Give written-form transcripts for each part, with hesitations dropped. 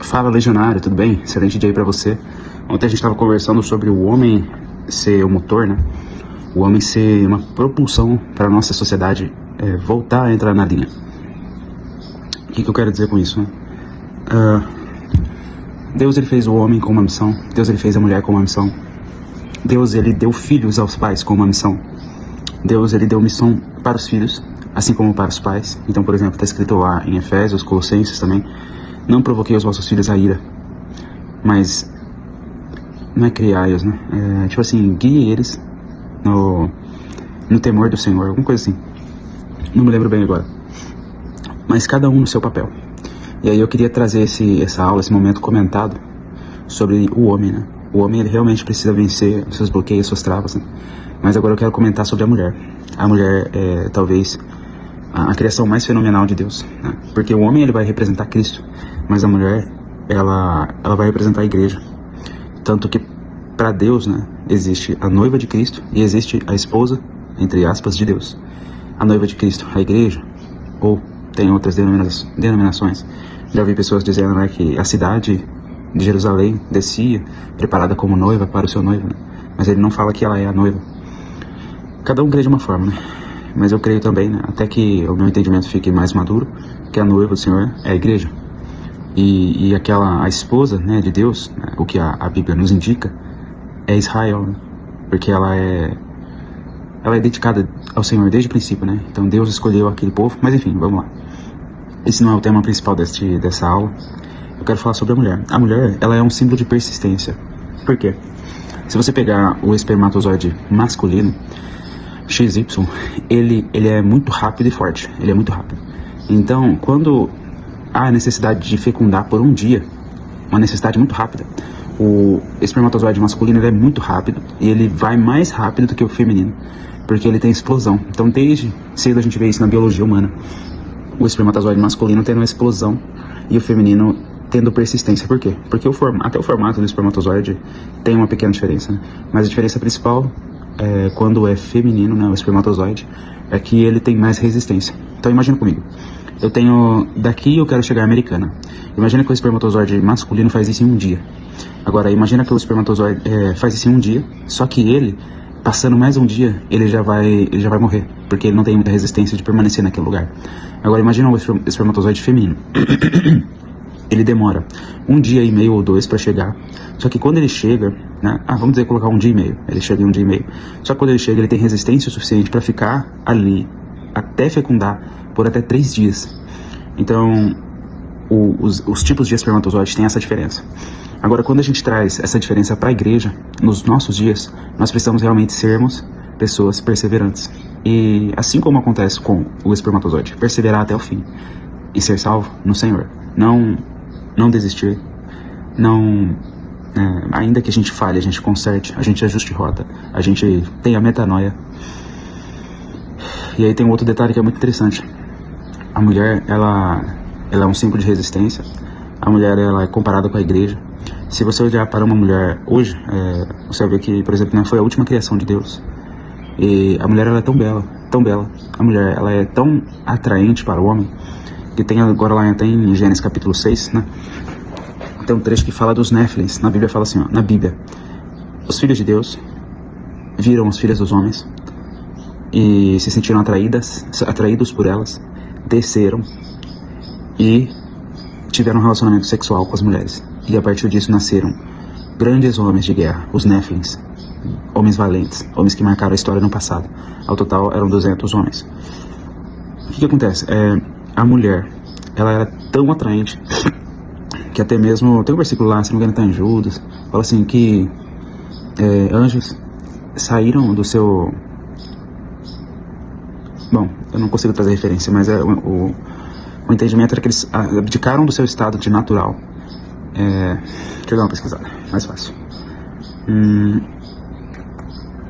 Fala, Legionário, tudo bem? Excelente dia aí pra você. Ontem a gente estava conversando sobre o homem ser o motor, né? O homem ser uma propulsão para a nossa sociedade voltar a entrar na linha. O que eu quero dizer com isso, né? Deus, ele fez o homem com uma missão. Deus, ele fez a mulher com uma missão. Deus, ele deu filhos aos pais com uma missão. Deus, ele deu missão para os filhos, assim como para os pais. Então, por exemplo, está escrito lá em Efésios, Colossenses também: não provoquei os vossos filhos a ira, mas não é criai-os, né? Tipo assim, guie eles no temor do Senhor, alguma coisa assim. Não me lembro bem agora. Mas cada um no seu papel. E aí eu queria trazer essa aula, esse momento comentado sobre o homem, né? O homem, ele realmente precisa vencer os seus bloqueios, suas travas, né? Mas agora eu quero comentar sobre a mulher. A mulher é talvez a criação mais fenomenal de Deus, né? Porque o homem, ele vai representar Cristo, mas a mulher, ela vai representar a igreja. Tanto que para Deus, né, existe a noiva de Cristo e existe a esposa, entre aspas, de Deus. A noiva de Cristo, a igreja, ou tem outras denominações. Já ouvi pessoas dizendo, né, que a cidade de Jerusalém descia preparada como noiva para o seu noivo, né? Mas ele não fala que ela é a noiva. Cada um crê de uma forma, né? Mas eu creio também, né, até que o meu entendimento fique mais maduro, que a noiva do Senhor é a igreja. E a esposa, né, de Deus, né, o que a Bíblia nos indica, é Israel, né? Porque ela é dedicada ao Senhor desde o princípio, né? Então Deus escolheu aquele povo. Mas enfim, vamos lá. Esse não é o tema principal dessa aula. Eu quero falar sobre a mulher. A mulher, ela é um símbolo de persistência. Por quê? Se você pegar o espermatozoide masculino, XY, ele é muito rápido e forte. Ele é muito rápido. Então, quando há a necessidade de fecundar por um dia, uma necessidade muito rápida, o espermatozoide masculino, ele é muito rápido e ele vai mais rápido do que o feminino, porque ele tem explosão. Então, desde cedo a gente vê isso na biologia humana. O espermatozoide masculino tendo uma explosão e o feminino tendo persistência. Por quê? Porque até o formato do espermatozoide tem uma pequena diferença, né? Mas a diferença principal quando é feminino, né, o espermatozoide, é que ele tem mais resistência. Então imagina comigo, daqui eu quero chegar à Americana. Imagina que o espermatozoide masculino faz isso em um dia. Agora imagina que o espermatozoide faz isso em um dia, só que ele, passando mais um dia, ele já vai morrer, porque ele não tem muita resistência de permanecer naquele lugar. Agora imagina o espermatozoide feminino. Ele demora 1 dia e meio ou 2 para chegar. Só que quando ele chega, né, vamos dizer, colocar 1 dia e meio. Ele chega em 1 dia e meio. Só que quando ele chega, ele tem resistência o suficiente para ficar ali até fecundar por até 3 dias. Então, os tipos de espermatozoides têm essa diferença. Agora, quando a gente traz essa diferença para a igreja, nos nossos dias, nós precisamos realmente sermos pessoas perseverantes. E assim como acontece com o espermatozoide, perseverar até o fim e ser salvo no Senhor. Não desistir, ainda que a gente falhe, a gente conserte, a gente ajuste rota, a gente tenha metanoia. E aí tem um outro detalhe que é muito interessante. A mulher, ela é um símbolo de resistência. A mulher, ela é comparada com a igreja. Se você olhar para uma mulher hoje, você vai ver que, por exemplo, foi a última criação de Deus. E a mulher, ela é tão bela, tão bela. A mulher, ela é tão atraente para o homem, que tem agora lá até em Gênesis capítulo 6, né? Tem um trecho que fala dos Néfilins. Na Bíblia fala assim, na Bíblia: os filhos de Deus viram as filhas dos homens e se sentiram atraídos por elas, desceram e tiveram um relacionamento sexual com as mulheres. E a partir disso nasceram grandes homens de guerra, os Néfilins, homens valentes, homens que marcaram a história no passado. Ao total eram 200 homens. O que acontece? A mulher, ela era tão atraente que até mesmo, tem um versículo lá, se não me engano, está em Judas, fala assim que anjos saíram do seu... Bom, eu não consigo trazer referência, mas o entendimento era que eles abdicaram do seu estado de natural. Deixa eu dar uma pesquisada, mais fácil.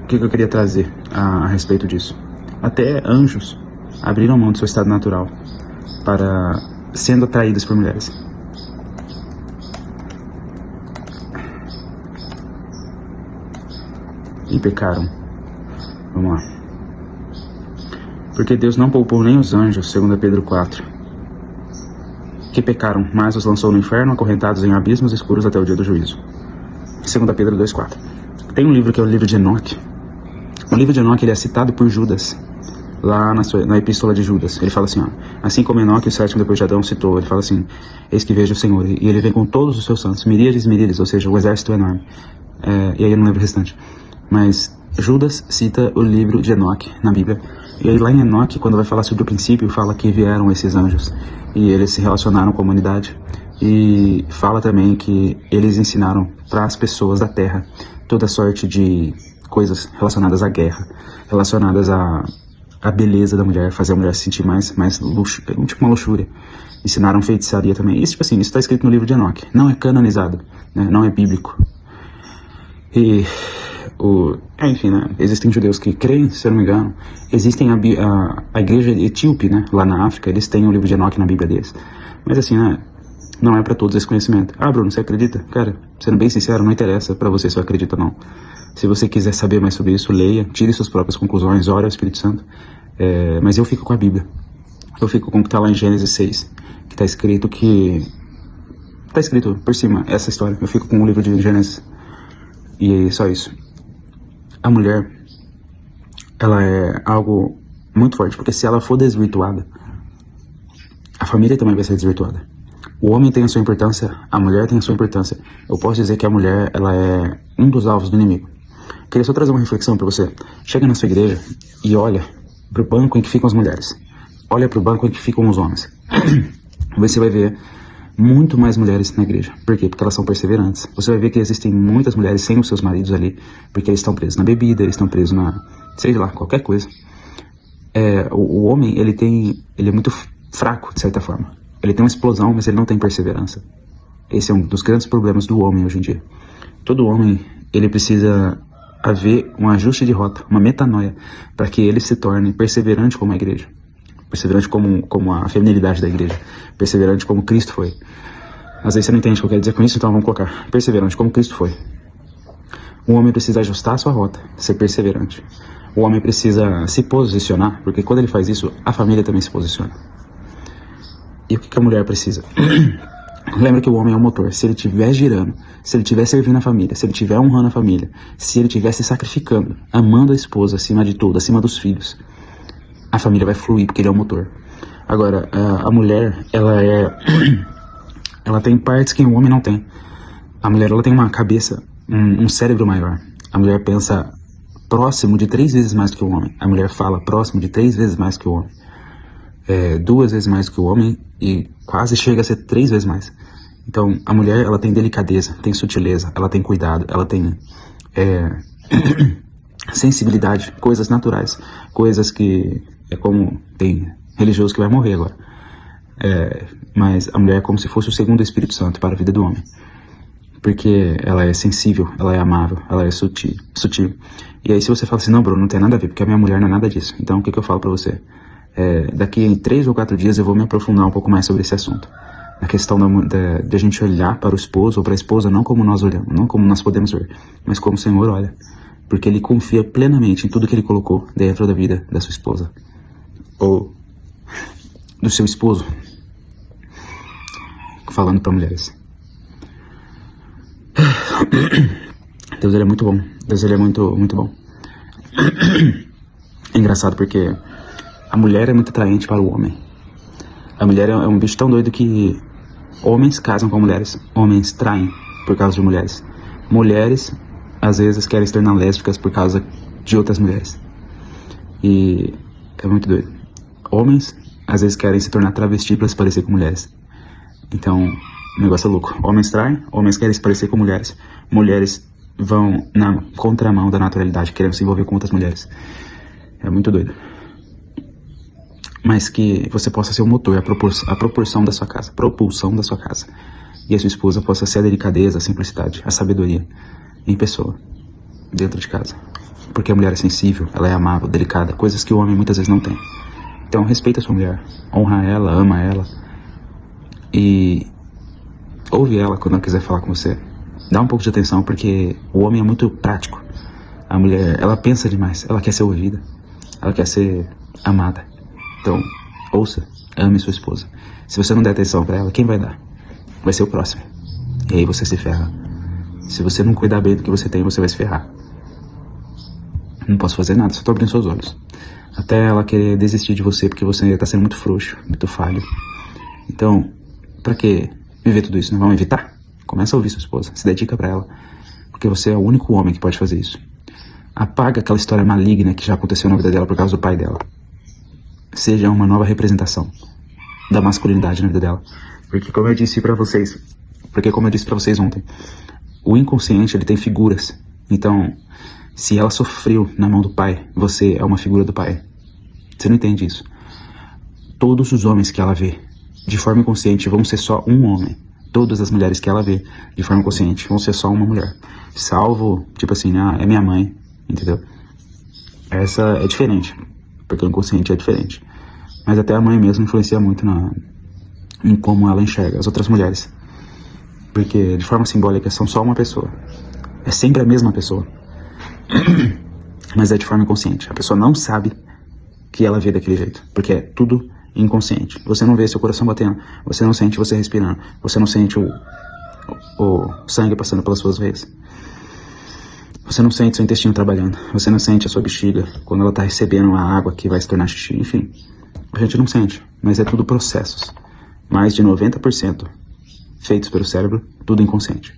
O que eu queria trazer a respeito disso? Até anjos abriram mão do seu estado natural para sendo atraídos por mulheres. E pecaram. Vamos lá. Porque Deus não poupou nem os anjos, segundo Pedro 4. que pecaram, mas os lançou no inferno, acorrentados em abismos escuros até o dia do juízo. 2 Pedro 2,4. Tem um livro que é o livro de Enoque. O livro de Enoque ele é citado por Judas, lá na epístola de Judas. Ele fala assim, ó, assim como Enoque, o sétimo depois de Adão, citou, ele fala assim, eis que vejo o Senhor, e ele vem com todos os seus santos, miríades, ou seja, o exército enorme. E aí eu não lembro o restante. Mas Judas cita o livro de Enoque na Bíblia. E aí lá em Enoque, quando vai falar sobre o princípio, fala que vieram esses anjos e eles se relacionaram com a humanidade. E fala também que eles ensinaram para as pessoas da terra toda sorte de coisas relacionadas à guerra, relacionadas à beleza da mulher, fazer a mulher se sentir mais luxo, tipo uma luxúria. Ensinaram feitiçaria também. Isso, tipo assim, isso está escrito no livro de Enoque. Não é canonizado, né? Não é bíblico. E enfim, né? Existem judeus que creem, se eu não me engano. Existem a igreja etíope, né? Lá na África, eles têm o livro de Enoque na Bíblia deles. Mas assim, né? Não é para todos esse conhecimento. Ah, Bruno, você acredita? Cara, sendo bem sincero, não interessa para você se eu acredito ou não. Se você quiser saber mais sobre isso, leia, tire suas próprias conclusões, ore ao Espírito Santo. Mas eu fico com a Bíblia. Eu fico com o que está lá em Gênesis 6, que está escrito Está escrito por cima essa história. Eu fico com o livro de Gênesis. E é só isso. A mulher, ela é algo muito forte, porque se ela for desvirtuada, a família também vai ser desvirtuada. O homem tem a sua importância, a mulher tem a sua importância. Eu posso dizer que a mulher, ela é um dos alvos do inimigo. Queria só trazer uma reflexão para você. Chega na sua igreja e olha pro banco em que ficam as mulheres. Olha pro banco em que ficam os homens. Você vai ver muito mais mulheres na igreja. Por quê? Porque elas são perseverantes. Você vai ver que existem muitas mulheres sem os seus maridos ali, porque eles estão presos na bebida, eles estão presos sei lá, qualquer coisa. O homem, ele é muito fraco, de certa forma. Ele tem uma explosão, mas ele não tem perseverança. Esse é um dos grandes problemas do homem hoje em dia. Todo homem, ele precisa haver um ajuste de rota, uma metanoia, para que ele se torne perseverante como a igreja. Perseverante como a feminilidade da igreja. Perseverante como Cristo foi. Às vezes você não entende o que eu quero dizer com isso, então vamos colocar. Perseverante como Cristo foi. O homem precisa ajustar a sua rota, ser perseverante. O homem precisa se posicionar, porque quando ele faz isso, a família também se posiciona. E o que a mulher precisa? Lembra que o homem é o motor. Se ele estiver girando, se ele estiver servindo a família, se ele estiver honrando a família, se ele estiver se sacrificando, amando a esposa acima de tudo, acima dos filhos, a família vai fluir, porque ele é o motor. Agora, a mulher, ela tem partes que o homem não tem. A mulher, ela tem uma cabeça, um cérebro maior. A mulher pensa próximo de 3 vezes mais do que o homem. A mulher fala próximo de 3 vezes mais que o homem. 2 vezes mais que o homem e quase chega a ser 3 vezes mais. Então, a mulher, ela tem delicadeza, tem sutileza, ela tem cuidado, ela tem sensibilidade, coisas naturais, coisas que é como tem religioso que vai morrer agora. Mas a mulher é como se fosse o segundo Espírito Santo para a vida do homem. Porque ela é sensível, ela é amável, ela é sutil. E aí se você fala assim, não, Bruno, não tem nada a ver, porque a minha mulher não é nada disso. Então o que eu falo pra você? Daqui em 3 ou 4 dias eu vou me aprofundar um pouco mais sobre esse assunto. A questão de a gente olhar para o esposo ou para a esposa não como nós olhamos, não como nós podemos ver, mas como o Senhor olha. Porque Ele confia plenamente em tudo que Ele colocou dentro da vida da sua esposa. Ou do seu esposo. Falando para mulheres. Deus, Ele é muito bom. Deus, Ele é muito, muito bom. É engraçado porque a mulher é muito atraente para o homem. A mulher é um bicho tão doido que homens casam com mulheres. Homens traem por causa de mulheres. Mulheres, às vezes, querem se tornar lésbicas por causa de outras mulheres. E é muito doido. Homens, às vezes, querem se tornar travesti para se parecer com mulheres. Então, o negócio é louco. Homens traem, homens querem se parecer com mulheres. Mulheres vão na contramão da naturalidade, querendo se envolver com outras mulheres. É muito doido. Mas que você possa ser o motor, a proporção da sua casa, propulsão da sua casa. E a sua esposa possa ser a delicadeza, a simplicidade, a sabedoria em pessoa, dentro de casa. Porque a mulher é sensível, ela é amável, delicada, coisas que o homem muitas vezes não tem. Então respeita a sua mulher, honra ela, ama ela. E ouve ela quando ela quiser falar com você. Dá um pouco de atenção, porque o homem é muito prático. A mulher, ela pensa demais, ela quer ser ouvida, ela quer ser amada. Então, ouça Ame sua esposa. Se você não der atenção pra ela, quem vai dar? Vai ser o próximo. E aí você se ferra. Se você não cuidar bem do que você tem, você vai se ferrar. Não posso fazer nada, só tô abrindo seus olhos. Até ela querer desistir de você porque você tá sendo muito frouxo, muito falho. Então, pra que viver tudo isso? Não vamos evitar? Começa a ouvir sua esposa, se dedica pra ela. Porque você é o único homem que pode fazer isso. Apaga aquela história maligna que já aconteceu na vida dela por causa do pai dela. Seja uma nova representação da masculinidade na vida dela. Porque como eu disse pra vocês ontem, o inconsciente, ele tem figuras. Então, se ela sofreu na mão do pai, você é uma figura do pai. Você não entende isso. Todos os homens que ela vê de forma inconsciente vão ser só um homem. Todas as mulheres que ela vê de forma consciente vão ser só uma mulher. Salvo, tipo assim, é minha mãe, entendeu? Essa é diferente, porque o inconsciente é diferente. Mas até a mãe mesmo influencia muito em como ela enxerga as outras mulheres. Porque de forma simbólica são só uma pessoa. É sempre a mesma pessoa. Mas é de forma inconsciente. A pessoa não sabe que ela vê daquele jeito, porque é tudo inconsciente. Você não vê seu coração batendo, você não sente você respirando, você não sente o sangue passando pelas suas veias, você não sente seu intestino trabalhando, você não sente a sua bexiga quando ela está recebendo a água que vai se tornar xixi, enfim. A gente não sente, mas é tudo processos. Mais de 90% feitos pelo cérebro, tudo inconsciente.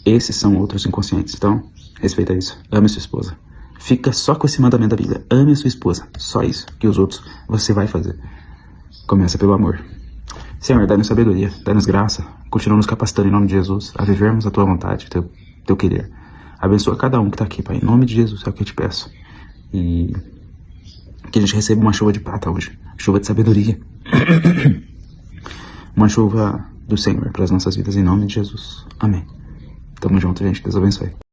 Esses são outros inconscientes, então respeita isso. Ame sua esposa. Fica só com esse mandamento da Bíblia. Ame a sua esposa. Só isso. Que os outros você vai fazer. Começa pelo amor. Senhor, dá-nos sabedoria, dá-nos graça. Continua nos capacitando em nome de Jesus a vivermos a tua vontade, teu querer. Abençoa cada um que está aqui, Pai. Em nome de Jesus é o que eu te peço. E que a gente receba uma chuva de prata hoje. Chuva de sabedoria. Uma chuva do Senhor para as nossas vidas em nome de Jesus. Amém. Tamo junto, gente. Deus abençoe.